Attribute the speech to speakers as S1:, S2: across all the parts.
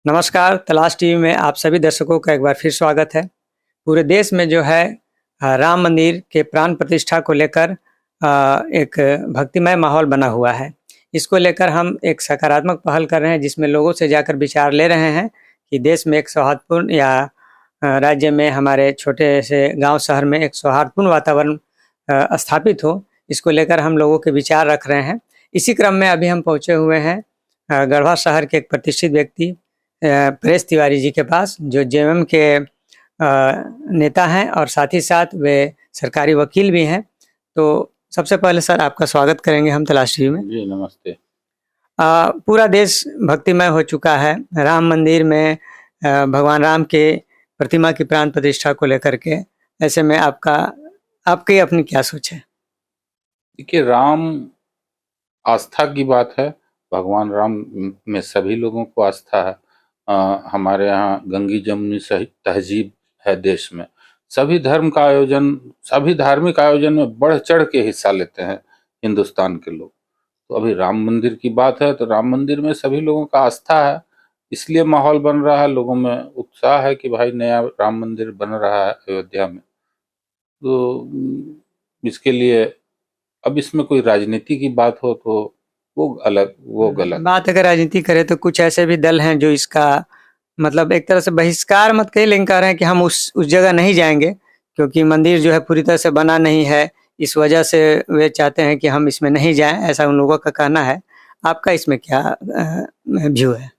S1: नमस्कार, तलाश टीवी में आप सभी दर्शकों का एक बार फिर स्वागत है। पूरे देश में जो है राम मंदिर के प्राण प्रतिष्ठा को लेकर एक भक्तिमय माहौल बना हुआ है। इसको लेकर हम एक सकारात्मक पहल कर रहे हैं, जिसमें लोगों से जाकर विचार ले रहे हैं कि देश में एक सौहार्दपूर्ण या राज्य में हमारे छोटे से गांव शहर में एक सौहार्दपूर्ण वातावरण स्थापित हो। इसको लेकर हम लोगों के विचार रख रहे हैं। इसी क्रम में अभी हम पहुँचे हुए हैं गढ़वा शहर के एक प्रतिष्ठित व्यक्ति परेश तिवारी जी के पास, जो जेएमएम के नेता हैं और साथ ही साथ वे सरकारी वकील भी हैं। तो सबसे पहले सर आपका स्वागत करेंगे हम तलाश टीवी में।
S2: जी नमस्ते।
S1: पूरा देश भक्तिमय हो चुका है राम मंदिर में भगवान राम के प्रतिमा की प्राण प्रतिष्ठा को लेकर के। ऐसे में आपकी अपनी क्या सोच है?
S2: देखिए, राम आस्था की बात है। भगवान राम में सभी लोगों को आस्था है। हमारे यहाँ गंगी जमुनी सहित तहजीब है देश में। सभी धार्मिक आयोजन में बढ़ चढ़ के हिस्सा लेते हैं हिंदुस्तान के लोग। तो अभी राम मंदिर की बात है तो राम मंदिर में सभी लोगों का आस्था है, इसलिए माहौल बन रहा है। लोगों में उत्साह है कि भाई नया राम मंदिर बन रहा है अयोध्या में। तो इसके लिए अब इसमें कोई राजनीति की बात हो तो वो गलत
S1: बात। अगर राजनीति करें तो कुछ ऐसे भी दल हैं जो इसका मतलब एक तरह से बहिष्कार मत कहिए, लेकिन कह रहे हैं कि हम उस जगह नहीं जाएंगे क्योंकि मंदिर जो है पूरी तरह से बना नहीं है। इस वजह से वे चाहते हैं कि हम इसमें नहीं जाएं, ऐसा उन लोगों का कहना है। आपका इसमें क्या व्यू है?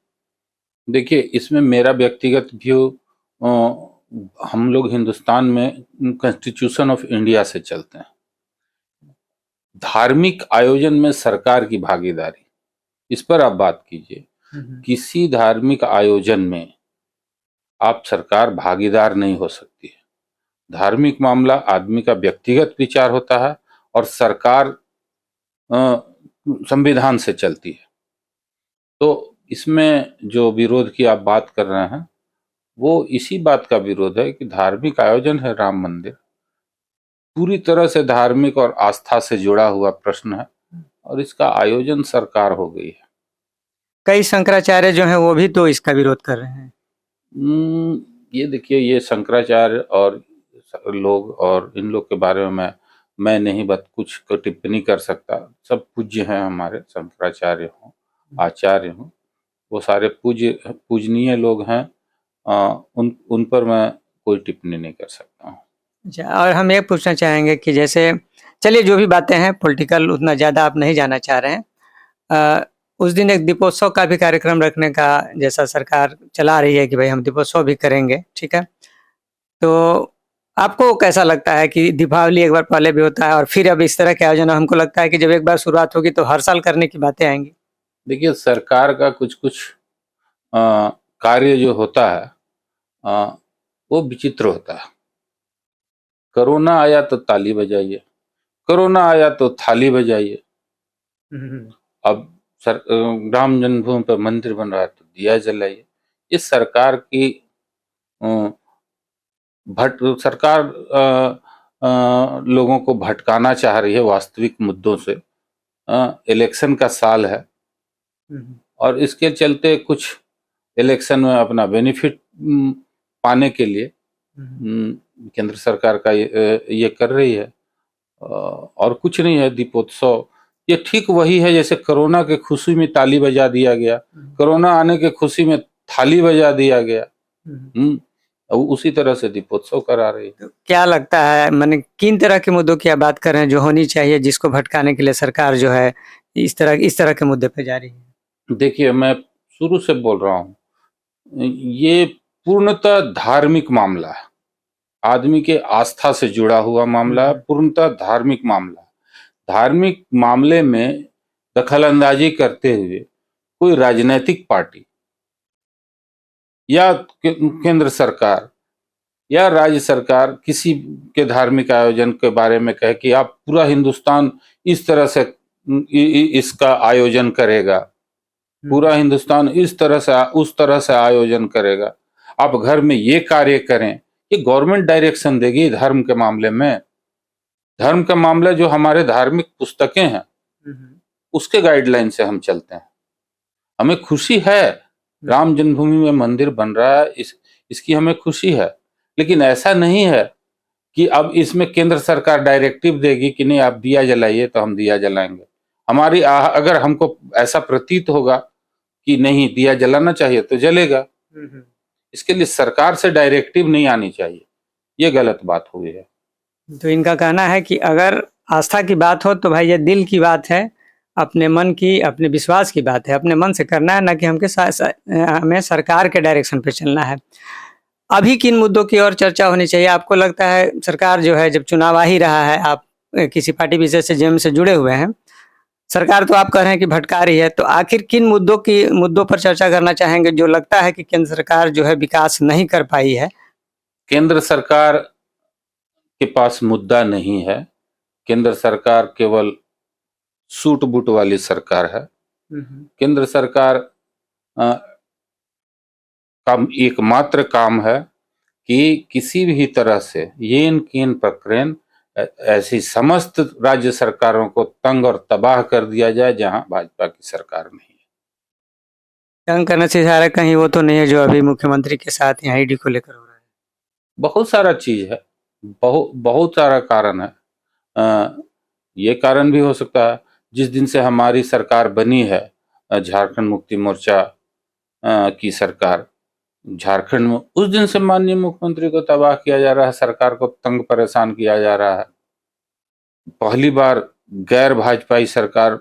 S2: देखिए, इसमें मेरा व्यक्तिगत व्यू, हम लोग हिंदुस्तान में कॉन्स्टिट्यूशन ऑफ इंडिया से चलते हैं। धार्मिक आयोजन में सरकार की भागीदारी, इस पर आप बात कीजिए। किसी धार्मिक आयोजन में आप सरकार भागीदार नहीं हो सकती है। धार्मिक मामला आदमी का व्यक्तिगत विचार होता है और सरकार संविधान से चलती है। तो इसमें जो विरोध की आप बात कर रहे हैं वो इसी बात का विरोध है कि धार्मिक आयोजन है राम मंदिर, पूरी तरह से धार्मिक और आस्था से जुड़ा हुआ प्रश्न है और इसका आयोजन सरकार हो गई है।
S1: कई शंकराचार्य जो हैं वो भी तो इसका विरोध कर रहे हैं।
S2: ये देखिए, ये शंकराचार्य और लोग और इन लोग के बारे में मैं नहीं कुछ टिप्पणी कर सकता। सब पूज्य हैं हमारे, शंकराचार्य हों आचार्य हों, वो सारे पूजनीय लोग हैं। उन पर मैं कोई टिप्पणी नहीं कर सकता हूँ।
S1: अच्छा, और हम ये पूछना चाहेंगे कि जैसे चलिए जो भी बातें हैं पॉलिटिकल उतना ज़्यादा आप नहीं जाना चाह रहे हैं। उस दिन एक दीपोत्सव का भी कार्यक्रम रखने का जैसा सरकार चला रही है कि भाई हम दीपोत्सव भी करेंगे, ठीक है। तो आपको कैसा लगता है कि दीपावली एक बार पहले भी होता है और फिर अब इस तरह के आयोजन, हमको लगता है कि जब एक बार शुरुआत होगी तो हर साल करने की बातें आएंगी।
S2: देखिए, सरकार का कुछ कार्य जो होता है वो विचित्र होता है। कोरोना आया तो ताली बजाइए, कोरोना आया तो थाली बजाइए। अब राम जन्मभूमि पर मंदिर बन रहा है तो दिया जलाइए। इस सरकार की सरकार लोगों को भटकाना चाह रही है वास्तविक मुद्दों से। इलेक्शन का साल है और इसके चलते कुछ इलेक्शन में अपना बेनिफिट पाने के लिए केंद्र सरकार का ये कर रही है और कुछ नहीं है। दीपोत्सव ये ठीक वही है जैसे कोरोना के खुशी में ताली बजा दिया गया, कोरोना आने के खुशी में थाली बजा दिया गया। उसी तरह से दीपोत्सव करा रही है।
S1: तो क्या लगता है, माने किन तरह के मुद्दों की आप बात कर रहे हैं जो होनी चाहिए, जिसको भटकाने के लिए सरकार जो है इस तरह के मुद्दे पे जा रही है?
S2: देखिए, मैं शुरू से बोल रहा हूँ, ये पूर्णतः धार्मिक मामला है, आदमी के आस्था से जुड़ा हुआ मामला है, पूर्णतः धार्मिक मामला है। धार्मिक मामले में दखलंदाजी करते हुए कोई राजनीतिक पार्टी या केंद्र सरकार या राज्य सरकार किसी के धार्मिक आयोजन के बारे में कहे कि आप पूरा हिंदुस्तान इस तरह से इसका आयोजन करेगा, पूरा हिंदुस्तान इस तरह से उस तरह से आयोजन करेगा, आप घर में ये कार्य करें, ये गवर्नमेंट डायरेक्शन देगी धर्म के मामले में। धर्म का मामला जो हमारे धार्मिक पुस्तकें हैं उसके गाइडलाइन से हम चलते हैं। हमें खुशी है राम जन्मभूमि में मंदिर बन रहा है, इसकी हमें खुशी है, लेकिन ऐसा नहीं है कि अब इसमें केंद्र सरकार डायरेक्टिव देगी कि नहीं आप दिया जलाइए तो हम दिया जलाएंगे। हमारी अगर हमको ऐसा प्रतीत होगा कि नहीं दिया जलाना चाहिए तो जलेगा, इसके लिए सरकार से डायरेक्टिव नहीं आनी चाहिए, ये गलत बात हुई है।
S1: तो इनका कहना है कि अगर आस्था की बात हो तो भाई ये दिल की बात है, अपने मन की, अपने विश्वास की बात है, अपने मन से करना है, ना कि हमें सरकार के डायरेक्शन पे चलना है। अभी किन मुद्दों की और चर्चा होनी चाहिए आपको लगता है? सरकार जो है, जब चुनाव आ ही रहा है, आप किसी पार्टी विशेष से जेम से जुड़े हुए हैं, सरकार तो आप कह रहे हैं कि भटका रही है, तो आखिर किन मुद्दों पर चर्चा करना चाहेंगे जो लगता है कि केंद्र सरकार जो है विकास नहीं कर पाई है?
S2: केंद्र सरकार के पास मुद्दा नहीं है, केंद्र सरकार केवल सूट बूट वाली सरकार है। केंद्र सरकार का एकमात्र काम है कि किसी भी तरह से येन केन प्रकरण ऐसी समस्त राज्य सरकारों को तंग और तबाह कर दिया जाए जहां भाजपा की सरकार नहीं है।
S1: तंग करने से इशारा कहीं वो तो नहीं है जो अभी मुख्यमंत्री के साथ यहाँ ईडी को लेकर हो रहा है?
S2: बहुत सारा चीज है, बहुत सारा कारण है। ये कारण भी हो सकता है, जिस दिन से हमारी सरकार बनी है, झारखंड मुक्ति मोर्चा की सरकार, झारखंड में उस दिन से माननीय मुख्यमंत्री को तबाह किया जा रहा है, सरकार को तंग परेशान किया जा रहा है। पहली बार गैर भाजपाई सरकार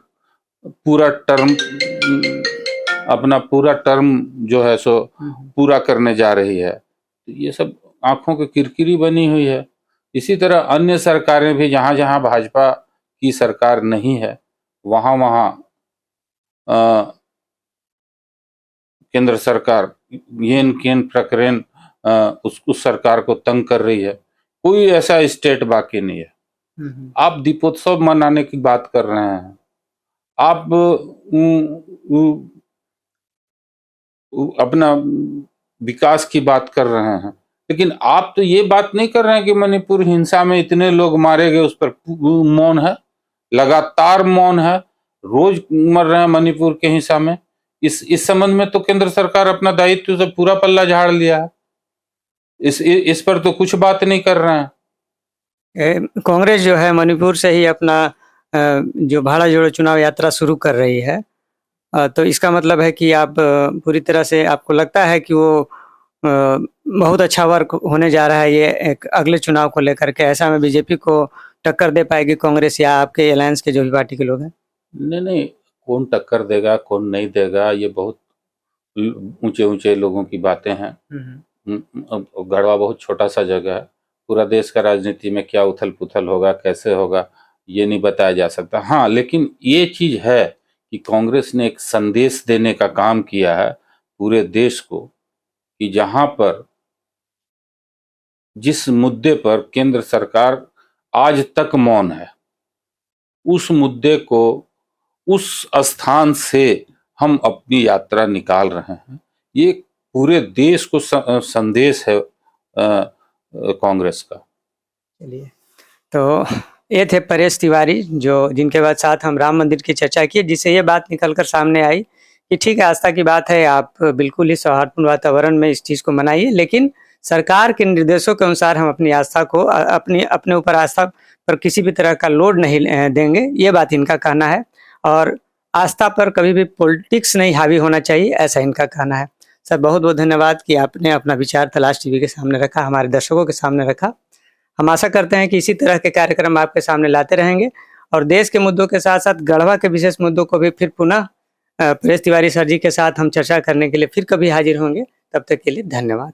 S2: अपना पूरा टर्म जो है सो पूरा करने जा रही है। ये सब आंखों की किरकिरी बनी हुई है। इसी तरह अन्य सरकारें भी जहां जहां भाजपा की सरकार नहीं है वहां वहां केंद्र सरकार येन केन प्रकरण उस सरकार को तंग कर रही है। कोई ऐसा स्टेट बाकी नहीं है। आप दीपोत्सव मनाने की बात कर रहे हैं, आप अपना विकास की बात कर रहे हैं, लेकिन आप तो ये बात नहीं कर रहे हैं कि मणिपुर हिंसा में इतने लोग मारे गए, उस पर मौन है, लगातार मौन है, रोज मर रहे हैं मणिपुर के हिंसा में। इस संबंध में तो केंद्र सरकार अपना दायित्व से पूरा पल्ला झाड़ लिया है, इस पर तो कुछ बात नहीं कर रहे हैं।
S1: कांग्रेस जो है मणिपुर से ही अपना जो भाड़ा जोड़ो चुनाव यात्रा शुरू कर रही है, तो इसका मतलब है कि आप पूरी तरह से आपको लगता है कि वो बहुत अच्छा वर्क होने जा रहा है ये एक अगले चुनाव को लेकर के? ऐसा में बीजेपी को टक्कर दे पाएगी कांग्रेस या आपके अलायंस के जो भी पार्टी के लोग हैं?
S2: नहीं, कौन टक्कर देगा कौन नहीं देगा ये बहुत ऊंचे ऊंचे लोगों की बातें हैं। गढ़वा बहुत छोटा सा जगह है, पूरा देश का राजनीति में क्या उथल पुथल होगा, कैसे होगा, ये नहीं बताया जा सकता। हाँ, लेकिन ये चीज है कि कांग्रेस ने एक संदेश देने का काम किया है पूरे देश को कि जहां पर जिस मुद्दे पर केंद्र सरकार आज तक मौन है, उस मुद्दे को उस स्थान से हम अपनी यात्रा निकाल रहे हैं। ये पूरे देश को संदेश है कांग्रेस का।
S1: चलिए, तो ये थे परेश तिवारी जिनके बाद साथ हम राम मंदिर की चर्चा की, जिससे ये बात निकलकर सामने आई कि ठीक है, आस्था की बात है, आप बिल्कुल ही सौहार्दपूर्ण वातावरण में इस चीज को मनाइए, लेकिन सरकार के निर्देशों के अनुसार हम अपनी आस्था को अपने ऊपर आस्था पर किसी भी तरह का लोड नहीं देंगे, ये बात इनका कहना है। और आस्था पर कभी भी पॉलिटिक्स नहीं हावी होना चाहिए, ऐसा इनका कहना है। सर, बहुत बहुत धन्यवाद कि आपने अपना विचार तलाश टीवी के सामने रखा, हमारे दर्शकों के सामने रखा। हम आशा करते हैं कि इसी तरह के कार्यक्रम आपके सामने लाते रहेंगे और देश के मुद्दों के साथ साथ गढ़वा के विशेष मुद्दों को भी फिर पुनः परेश तिवारी सर जी के साथ हम चर्चा करने के लिए फिर कभी हाजिर होंगे। तब तक के लिए धन्यवाद।